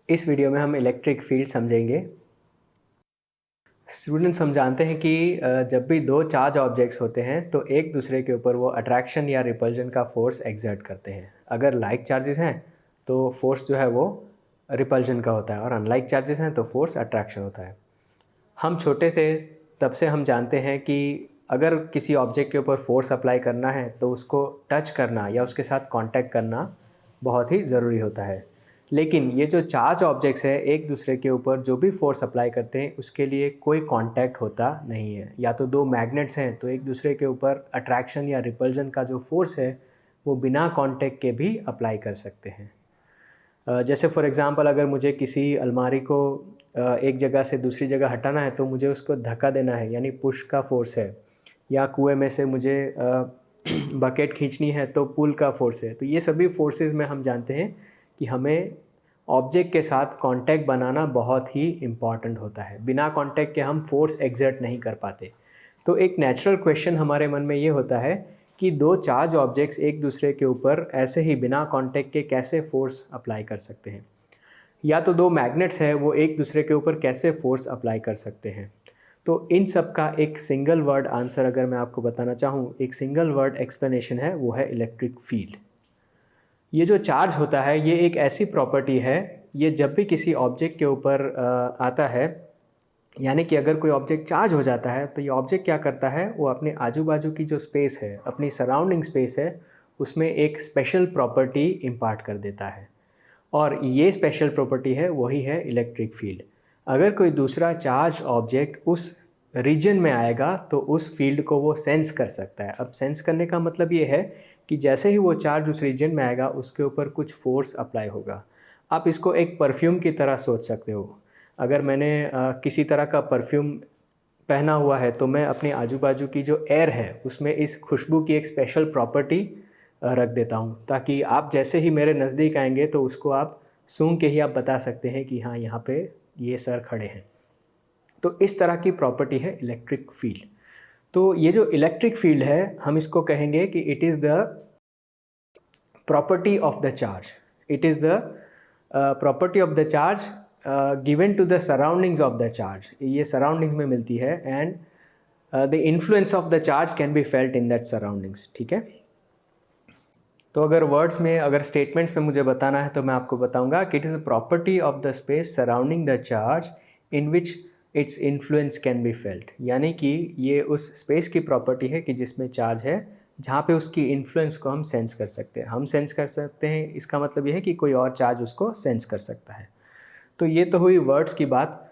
इस वीडियो में हम इलेक्ट्रिक फील्ड समझेंगे। स्टूडेंट्स, हम जानते हैं कि जब भी दो चार्ज ऑब्जेक्ट्स होते हैं तो एक दूसरे के ऊपर वो अट्रैक्शन या रिपल्जन का फोर्स एक्सर्ट करते हैं। अगर लाइक चार्जेस हैं तो फोर्स जो है वो रिपल्जन का होता है, और अनलाइक चार्जेस हैं तो फोर्स अट्रैक्शन होता है। हम छोटे थे तब से हम जानते हैं कि अगर किसी ऑब्जेक्ट के ऊपर फोर्स अप्लाई करना है तो उसको टच करना या उसके साथ कांटेक्ट करना बहुत ही ज़रूरी होता है। लेकिन ये जो चार्ज ऑब्जेक्ट्स है एक दूसरे के ऊपर जो भी फोर्स अप्लाई करते हैं उसके लिए कोई कांटेक्ट होता नहीं है। या तो दो मैग्नेट्स हैं तो एक दूसरे के ऊपर अट्रैक्शन या रिपल्जन का जो फोर्स है वो बिना कांटेक्ट के भी अप्लाई कर सकते हैं। जैसे फॉर एग्ज़ाम्पल, अगर मुझे किसी अलमारी को एक जगह से दूसरी जगह हटाना है तो मुझे उसको धक्का देना है, यानी पुश का फोर्स है। या कुएं में से मुझे बकेट खींचनी है तो पुल का फोर्स है। तो ये सभी फोर्सेस में हम जानते हैं कि हमें ऑब्जेक्ट के साथ कांटेक्ट बनाना बहुत ही इम्पॉर्टेंट होता है। बिना कांटेक्ट के हम फोर्स एक्सर्ट नहीं कर पाते। तो एक नेचुरल क्वेश्चन हमारे मन में ये होता है कि दो चार्ज ऑब्जेक्ट्स एक दूसरे के ऊपर ऐसे ही बिना कांटेक्ट के कैसे फोर्स अप्लाई कर सकते हैं। या तो दो मैग्नेट्स हैं वो एक दूसरे के ऊपर कैसे फोर्स अप्लाई कर सकते हैं। तो इन सब का एक सिंगल वर्ड आंसर अगर मैं आपको बताना चाहूँ, एक सिंगल वर्ड एक्सप्लेनेशन है, वो है इलेक्ट्रिक फील्ड। ये जो चार्ज होता है ये एक ऐसी प्रॉपर्टी है, ये जब भी किसी ऑब्जेक्ट के ऊपर आता है, यानी कि अगर कोई ऑब्जेक्ट चार्ज हो जाता है तो ये ऑब्जेक्ट क्या करता है, वो अपने आजू बाजू की जो स्पेस है, अपनी सराउंडिंग स्पेस है, उसमें एक स्पेशल प्रॉपर्टी इम्पार्ट कर देता है। और ये स्पेशल प्रॉपर्टी है वही है इलेक्ट्रिक फील्ड। अगर कोई दूसरा चार्ज ऑब्जेक्ट उस रीजन में आएगा तो उस फील्ड को वो सेंस कर सकता है। अब सेंस करने का मतलब ये है कि जैसे ही वो चार्ज उस रीजन में आएगा उसके ऊपर कुछ फोर्स अप्लाई होगा। आप इसको एक परफ्यूम की तरह सोच सकते हो। अगर मैंने किसी तरह का परफ्यूम पहना हुआ है तो मैं अपने आजू बाजू की जो एयर है उसमें इस खुशबू की एक स्पेशल प्रॉपर्टी रख देता हूँ, ताकि आप जैसे ही मेरे नज़दीक आएंगे तो उसको आप सूंघ के ही आप बता सकते हैं कि हाँ, यहाँ पे ये सर खड़े हैं। तो इस तरह की प्रॉपर्टी है इलेक्ट्रिक फील्ड। तो ये जो इलेक्ट्रिक फील्ड है हम इसको कहेंगे कि it is the property of the charge. It is the property of the charge given to the surroundings of the charge. ये सराउंडिंग्स में मिलती है and the influence of the charge can be felt in that surroundings. ठीक है। तो अगर words में, अगर स्टेटमेंट्स में मुझे बताना है तो मैं आपको बताऊंगा कि it is a property of the space surrounding the charge in which its influence can be felt. यानी कि ये उस स्पेस की प्रॉपर्टी है कि जिसमें चार्ज है, जहाँ पे उसकी इन्फ्लुएंस को हम सेंस कर सकते हैं। हम सेंस कर सकते हैं, इसका मतलब ये है कि कोई और चार्ज उसको सेंस कर सकता है। तो ये तो हुई वर्ड्स की बात।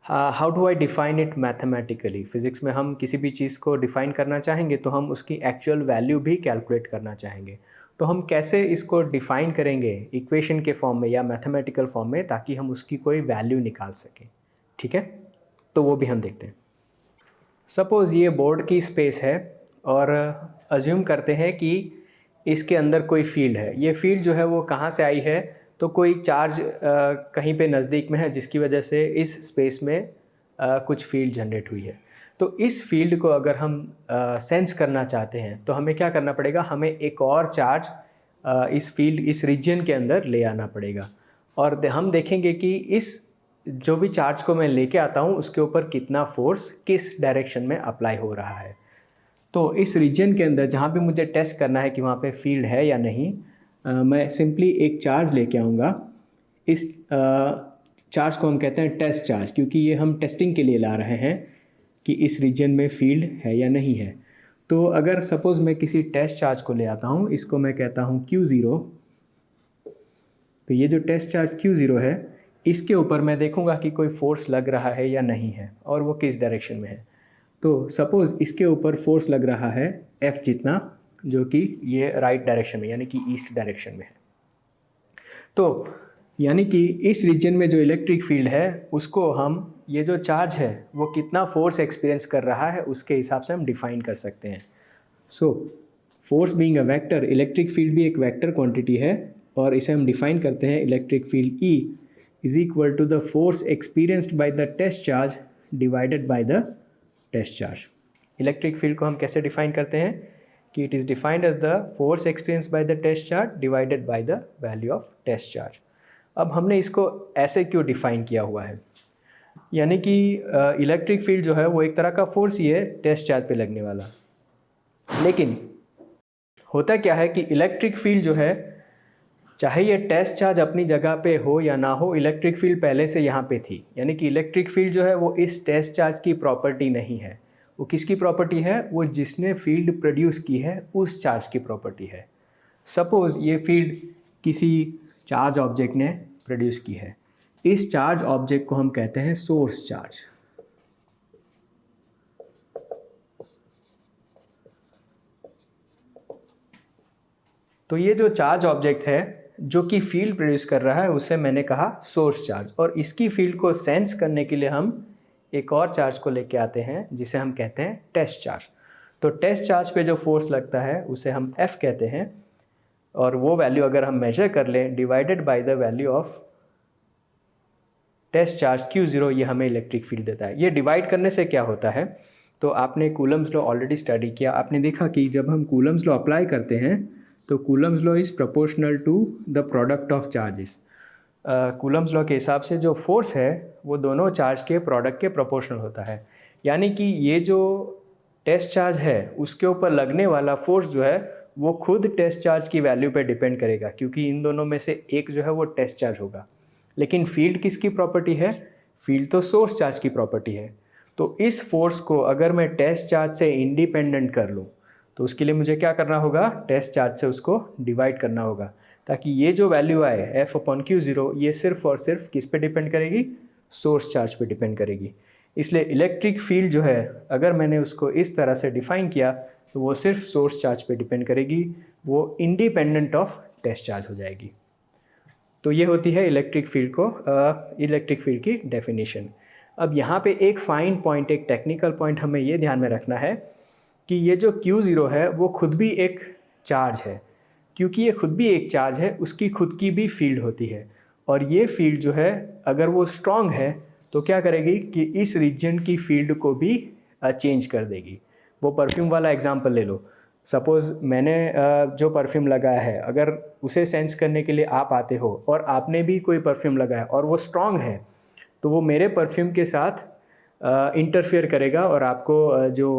How do I define it mathematically. Physics में हम किसी भी चीज़ को डिफ़ाइन करना चाहेंगे तो हम उसकी एक्चुअल वैल्यू भी कैलकुलेट करना चाहेंगे। तो हम कैसे इसको डिफ़ाइन करेंगे, इक्वेशन के फॉर्म में या मैथमेटिकल फॉर्म में, ताकि हम उसकी कोई वैल्यू निकाल सकें। ठीक है, तो वो भी हम देखते हैं। सपोज़ ये बोर्ड की स्पेस है और अज्यूम करते हैं कि इसके अंदर कोई फील्ड है। ये फील्ड जो है वो कहाँ से आई है, तो कोई चार्ज कहीं पे नज़दीक में है जिसकी वजह से इस स्पेस में कुछ फील्ड जनरेट हुई है। तो इस फील्ड को अगर हम सेंस करना चाहते हैं तो हमें क्या करना पड़ेगा, हमें एक और चार्ज इस फील्ड, इस रीजन के अंदर ले आना पड़ेगा। और हम देखेंगे कि इस जो भी चार्ज को मैं लेके आता हूँ उसके ऊपर कितना फोर्स किस डायरेक्शन में अप्लाई हो रहा है। तो इस रीजन के अंदर जहाँ भी मुझे टेस्ट करना है कि वहाँ पे फील्ड है या नहीं, मैं सिंपली एक चार्ज लेके आऊँगा। इस चार्ज को हम कहते हैं टेस्ट चार्ज, क्योंकि ये हम टेस्टिंग के लिए ला रहे हैं कि इस रीजन में फील्ड है या नहीं है। तो अगर सपोज़ मैं किसी टेस्ट चार्ज को ले आता हूँ, इसको मैं कहता हूँ Q0। तो ये जो टेस्ट चार्ज Q0 है, इसके ऊपर मैं देखूँगा कि कोई फोर्स लग रहा है या नहीं है और वो किस डायरेक्शन में है। तो सपोज़ इसके ऊपर फोर्स लग रहा है F जितना, जो कि ये राइट डायरेक्शन में यानी कि ईस्ट डायरेक्शन में है। तो यानी कि इस रीजन में जो इलेक्ट्रिक फील्ड है उसको हम, ये जो चार्ज है वो कितना फोर्स एक्सपीरियंस कर रहा है उसके हिसाब से हम डिफाइन कर सकते हैं। So force being a vector, electric field भी एक वेक्टर क्वांटिटी है और इसे हम डिफाइन करते हैं electric field E is equal to the force experienced by the test charge divided by the test charge. Electric field को हम कैसे डिफाइन करते हैं कि it is defined as the force experience by the test charge divided by the value of test charge. अब हमने इसको ऐसे क्यों डिफ़ाइन किया हुआ है, यानी कि इलेक्ट्रिक फील्ड जो है वो एक तरह का फोर्स ही है टेस्ट चार्ज पे लगने वाला। लेकिन होता क्या है कि इलेक्ट्रिक फील्ड जो है, चाहे ये टेस्ट चार्ज अपनी जगह पे हो या ना हो, इलेक्ट्रिक फील्ड पहले से यहाँ पे थी। यानी कि इलेक्ट्रिक फील्ड जो है वो इस टेस्ट चार्ज की प्रॉपर्टी नहीं है। वो किसकी प्रॉपर्टी है? वो जिसने फील्ड प्रोड्यूस की है उस चार्ज की प्रॉपर्टी है। सपोज़ ये फील्ड किसी चार्ज ऑब्जेक्ट ने प्रोड्यूस की है। इस चार्ज ऑब्जेक्ट को हम कहते हैं सोर्स चार्ज। तो ये जो चार्ज ऑब्जेक्ट है जो कि फील्ड प्रोड्यूस कर रहा है उसे मैंने कहा सोर्स चार्ज, और इसकी फील्ड को सेंस करने के लिए हम एक और चार्ज को लेके आते हैं जिसे हम कहते हैं टेस्ट चार्ज। तो टेस्ट चार्ज पे जो फोर्स लगता है उसे हम F कहते हैं, और वो वैल्यू अगर हम मेजर कर लें divided by the value of test charge Q0, ये हमें इलेक्ट्रिक फील्ड देता है। ये डिवाइड करने से क्या होता है, तो आपने कूलम्स लॉ ऑलरेडी स्टडी किया, आपने देखा कि जब हम कूलम्स लॉ अप्लाई करते हैं तो Coulomb's law is proportional to the product of charges. Coulomb's law के हिसाब से जो फोर्स है वो दोनों चार्ज के प्रोडक्ट के प्रोपोर्शनल होता है। यानी कि ये जो टेस्ट चार्ज है उसके ऊपर लगने वाला फोर्स जो है वो खुद टेस्ट चार्ज की वैल्यू पे डिपेंड करेगा, क्योंकि इन दोनों में से एक जो है वो टेस्ट चार्ज होगा। लेकिन फील्ड किसकी प्रॉपर्टी है? फील्ड तो सोर्स चार्ज की प्रॉपर्टी है। तो इस फोर्स को अगर मैं टेस्ट चार्ज से इंडिपेंडेंट कर लूँ तो उसके लिए मुझे क्या करना होगा? टेस्ट चार्ज से उसको डिवाइड करना होगा, ताकि ये जो वैल्यू आए F/Q0 ये सिर्फ और सिर्फ किस पे डिपेंड करेगी? सोर्स चार्ज पे डिपेंड करेगी। इसलिए इलेक्ट्रिक फील्ड जो है अगर मैंने उसको इस तरह से डिफ़ाइन किया तो वो सिर्फ सोर्स चार्ज पे डिपेंड करेगी, वो इंडिपेंडेंट ऑफ टेस्ट चार्ज हो जाएगी। तो ये होती है इलेक्ट्रिक फील्ड की डेफिनेशन। अब यहाँ पे एक फाइन पॉइंट, एक टेक्निकल पॉइंट हमें ये ध्यान में रखना है कि ये जो Q0 है वो खुद भी एक चार्ज है। क्योंकि ये खुद भी एक चार्ज है, उसकी खुद की भी फील्ड होती है, और ये फील्ड जो है अगर वो स्ट्रॉन्ग है तो क्या करेगी कि इस रीजन की फील्ड को भी चेंज कर देगी। वो परफ्यूम वाला एग्जांपल ले लो। सपोज़ मैंने जो परफ्यूम लगाया है, अगर उसे सेंस करने के लिए आप आते हो और आपने भी कोई परफ्यूम लगाया और वो स्ट्रॉन्ग है, तो वो मेरे परफ्यूम के साथ इंटरफेयर करेगा और आपको जो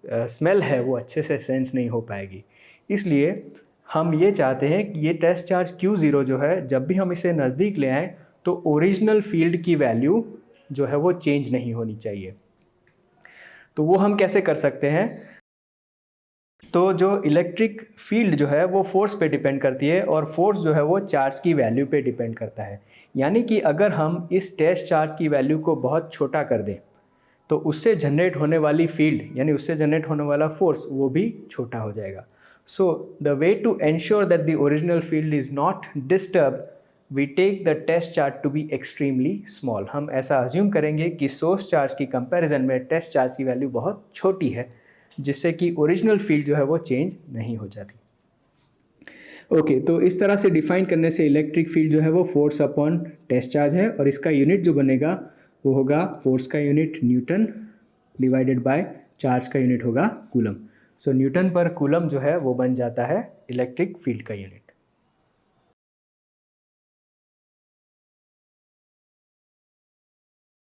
स्मेल है वो अच्छे से सेंस नहीं हो पाएगी। इसलिए हम ये चाहते हैं कि ये टेस्ट चार्ज Q0 जो है जब भी हम इसे नज़दीक ले आएँ तो ओरिजिनल फील्ड की वैल्यू जो है वो चेंज नहीं होनी चाहिए। तो वो हम कैसे कर सकते हैं? तो जो इलेक्ट्रिक फील्ड जो है वो फोर्स पे डिपेंड करती है, और फोर्स जो है वो चार्ज की वैल्यू पे डिपेंड करता है। यानी कि अगर हम इस टेस्ट चार्ज की वैल्यू को बहुत छोटा कर दें तो उससे जनरेट होने वाली फील्ड यानी उससे जनरेट होने वाला फोर्स वो भी छोटा हो जाएगा। So the way to ensure that the original field is not disturb, we take the test charge to be extremely small. हम ऐसा अज्यूम करेंगे कि सोर्स चार्ज की कंपैरिजन में टेस्ट चार्ज की वैल्यू बहुत छोटी है, जिससे कि ओरिजिनल फील्ड जो है वो चेंज नहीं हो जाती। ओके, तो इस तरह से डिफाइन करने से इलेक्ट्रिक फील्ड जो है वो फोर्स अपॉन टेस्ट चार्ज है, और इसका यूनिट जो बनेगा वो होगा फोर्स का unit Newton divided by charge का यूनिट होगा कूलम। सो न्यूटन पर कूलम जो है वो बन जाता है इलेक्ट्रिक फील्ड का यूनिट।